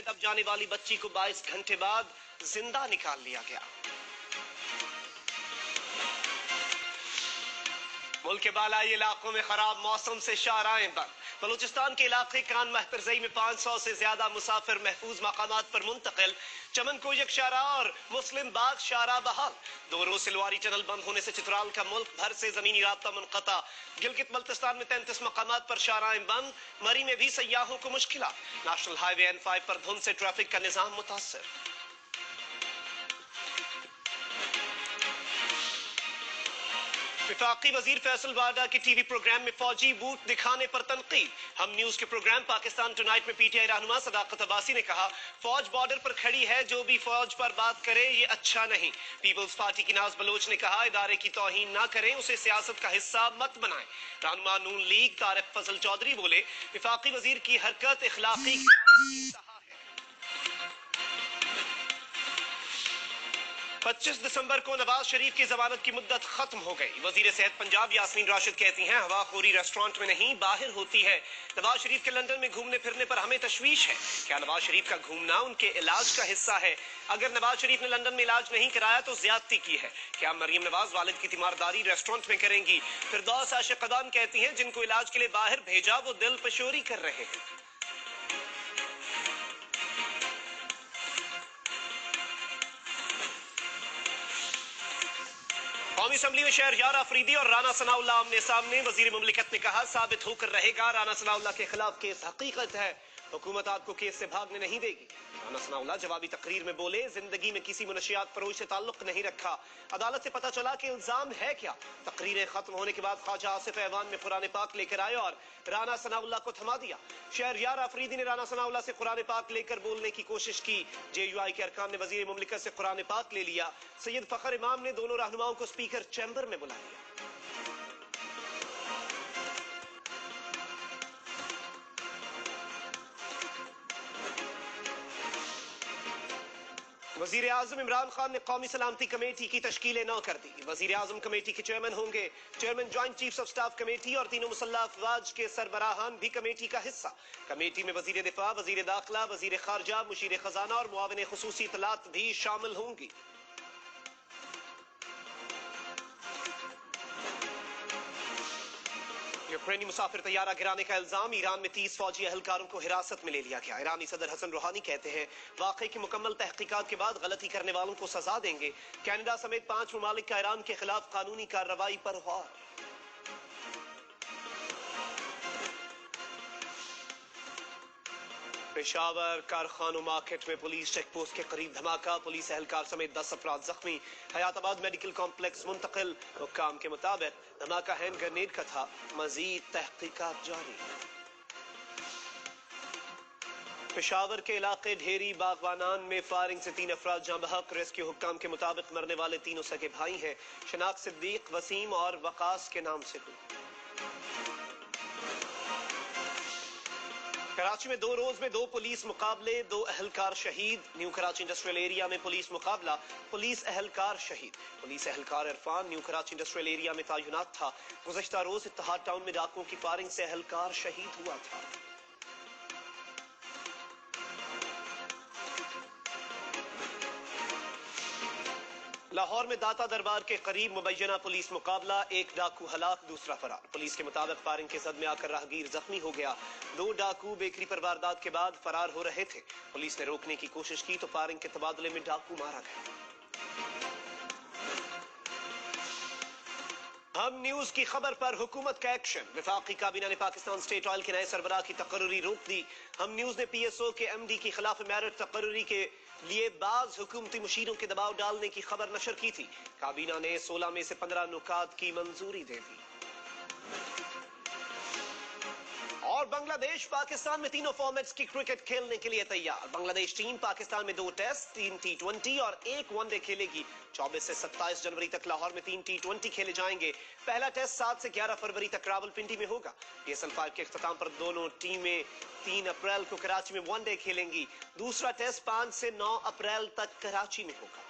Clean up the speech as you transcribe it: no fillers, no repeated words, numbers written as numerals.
दब जाने वाली बच्ची को 22 घंटे बाद जिंदा निकाल लिया गया। मुल्क के बालाई इलाकों में खराब मौसम से शाहराहें बंद। बलूचिस्तान के इलाके कान महतरजई में 500 से ज्यादा मुसाफिर महफूज मकामात पर मुंतकिल। चमन कोयक शाहराह और मुस्लिम बाग शाहराह बहाल। 2 रोज सिलवारी टनल बंद होने से चित्राल का मुल्क भर से जमीनी राब्ता मुनक़ता। गिलगित बल्तिस्तान में 33 मकामात पर शाहराहें बंद। मरी में भी सयाहों को मुश्किलात। नेशनल हाईवे N5 पर धुंध से ट्रैफिक का निजाम मुतासर। वफाकी वजीर फैसल वाडा के टीवी प्रोग्राम में फौजी बूट दिखाने पर तनकीद। हम न्यूज के प्रोग्राम पाकिस्तान टुनाइट में PTI रहनुमा सदाकत अब्बासी ने कहा, फौज बॉर्डर पर खड़ी है, जो भी फौज पर बात करे ये अच्छा नहीं। पीपल्स पार्टी की नाज बलोच ने कहा, इदारे की तौहीन ना करें, उसे सियासत का हिस्सा मत बनाएं। रहनुमा नून लीग तारिक फजल चौधरी बोले, वफाकी वजीर की हरकत इखलाकी 25 दिसंबर को नवाज शरीफ की जमानत की मुद्दत खत्म हो गई। वजीर सेहत पंजाब यास्मीन राशिद कहती हैं, हवाखोरी रेस्टोरेंट में नहीं बाहर होती है। नवाज शरीफ के लंदन में घूमने फिरने पर हमें तशवीश है। क्या नवाज शरीफ का घूमना उनके इलाज का हिस्सा है? अगर नवाज शरीफ ने लंदन में इलाज नहीं कराया तो ज्यादती की है। क्या मरियम नवाज वालिद की तीमारदारी रेस्टोरेंट में करेंगी? फिरदौस आशिक कदान कहती हैं, जिनको इलाज के लिए बाहर भेजा वो दिल पशोरी कर रहे हैं। कौमी असम्बली में शहरयार अफरीदी और राना सनाउल्लाह आमने सामने। वजीर मुमलिकत ने कहा, साबित होकर रहेगा राना सनाउल्लाह के खिलाफ केस हकीकत है, हुकूमत आपको केस से भागने नहीं देगी। राना सनाउल्लाह जवाबी तकरीर में बोले, जिंदगी में किसी मुनशियात फरोश से ताल्लुक नहीं रखा, अदालत से पता चला कि इल्जाम है क्या। तकरीरें खत्म होने के बाद ख्वाजा आसिफ ऐवान ने कुरान पाक लेकर आए और राना सनाउल्लाह को थमा दिया। शहरयार अफरीदी ने राना सनाउल्लाह से कुरान पाक लेकर बोलने की कोशिश की। JUI के अरकान ने वजीर मुमलिकत से कुरान पाक ले लिया। सैयद फखर इमाम ने दोनों रहनुमाओं को स्पीकर चैम्बर में बुला लिया। वजीर आजम इमरान खान ने कौमी सलामती कमेटी की तश्कील नौ कर दी। वजीर आजम कमेटी के चेयरमैन होंगे। Chairman joint chiefs of staff committee और तीनों मुसल्लह अफवाज के सरबराहान भी कमेटी का हिस्सा। कमेटी में वजीर दिफा, वजीर दाखिला, वजीर खारजा, मुशीर खजाना और मुआविन खुसूसी इतलात भी शामिल होंगी। यूक्रेनी मुसाफिर तैयारा गिराने का इल्जाम। ईरान में 30 फौजी अहलकारों को हिरासत में ले लिया गया। ईरानी सदर हसन रूहानी कहते हैं, वाकई की मुकम्मल तहकीकात के बाद गलती करने वालों को सजा देंगे। कनाडा समेत 5 ममालिक का ईरान के खिलाफ कानूनी कार्रवाई पर गौर। पेशावर कारखानों मार्केट में पुलिस चेक पोस्ट के करीब धमाका। पुलिस एहलकार समेत 10 अफराद जख्मी। हयाताबाद मेडिकल कॉम्प्लेक्स मुंतकिल। हुक्काम के मुताबिक धमाका हैंड ग्रेनेड का था। मजीद तहकीकात जारी। पेशावर के इलाके ढेरी बागवानान में फायरिंग से 3 अफराद जाँ बहक। रेस्क्यू हुक्काम के मुताबिक मरने वाले तीनों सगे भाई हैं। शनाख्त सिद्दीक, वसीम और वकास के नाम से हुई। कराची में 2 रोज में 2 पुलिस मुकाबले, 2 अहलकार शहीद। न्यू कराची इंडस्ट्रियल एरिया में पुलिस मुकाबला, पुलिस अहलकार शहीद। पुलिस अहलकार Irfan new Karachi industrial area में तैनात था। गुज़श्ता रोज इत्तेहाद टाउन में डाकुओं की फायरिंग से अहलकार शहीद हुआ था। लाहौर में दाता दरबार के करीब मुबैना पुलिस मुकाबला, 1 डाकू हलाक, दूसरा फरार। पुलिस के मुताबिक फायरिंग के सदमे आकर राहगीर जख्मी हो गया। 2 डाकू बेकरी पर वारदात के बाद फरार हो रहे थे। पुलिस ने रोकने की कोशिश की तो फायरिंग के तबादले में डाकू मारा गया। हम न्यूज की खबर पर हुकूमत का एक्शन। वफाकी काबीना ने पाकिस्तान स्टेट ऑयल के नए सरबराह की तकर्री रोक दी। हम न्यूज ने PSO के MD की खिलाफ मेरिट तकर्री के लिए बाज हुकूमती मुशीरों के दबाव डालने की खबर नशर की थी। काबीना ने 16 में से 15 नुकात की मंजूरी दे दी। और बांग्लादेश पाकिस्तान में तीनों फॉर्मेट्स की क्रिकेट खेलने के लिए तैयार। बांग्लादेश टीम पाकिस्तान में 2 टेस्ट, 3 T20 और 1 वनडे खेलेगी। 24 से 27 जनवरी तक लाहौर में 3 T20 खेले जाएंगे। पहला टेस्ट 7 से 11 फरवरी तक रावलपिंडी में होगा। PSL 5 के इख्तिताम पर दोनों टीमें 3 अप्रैल को कराची में वनडे खेलेंगी। दूसरा टेस्ट 5 से 9 अप्रैल तक कराची में होगा।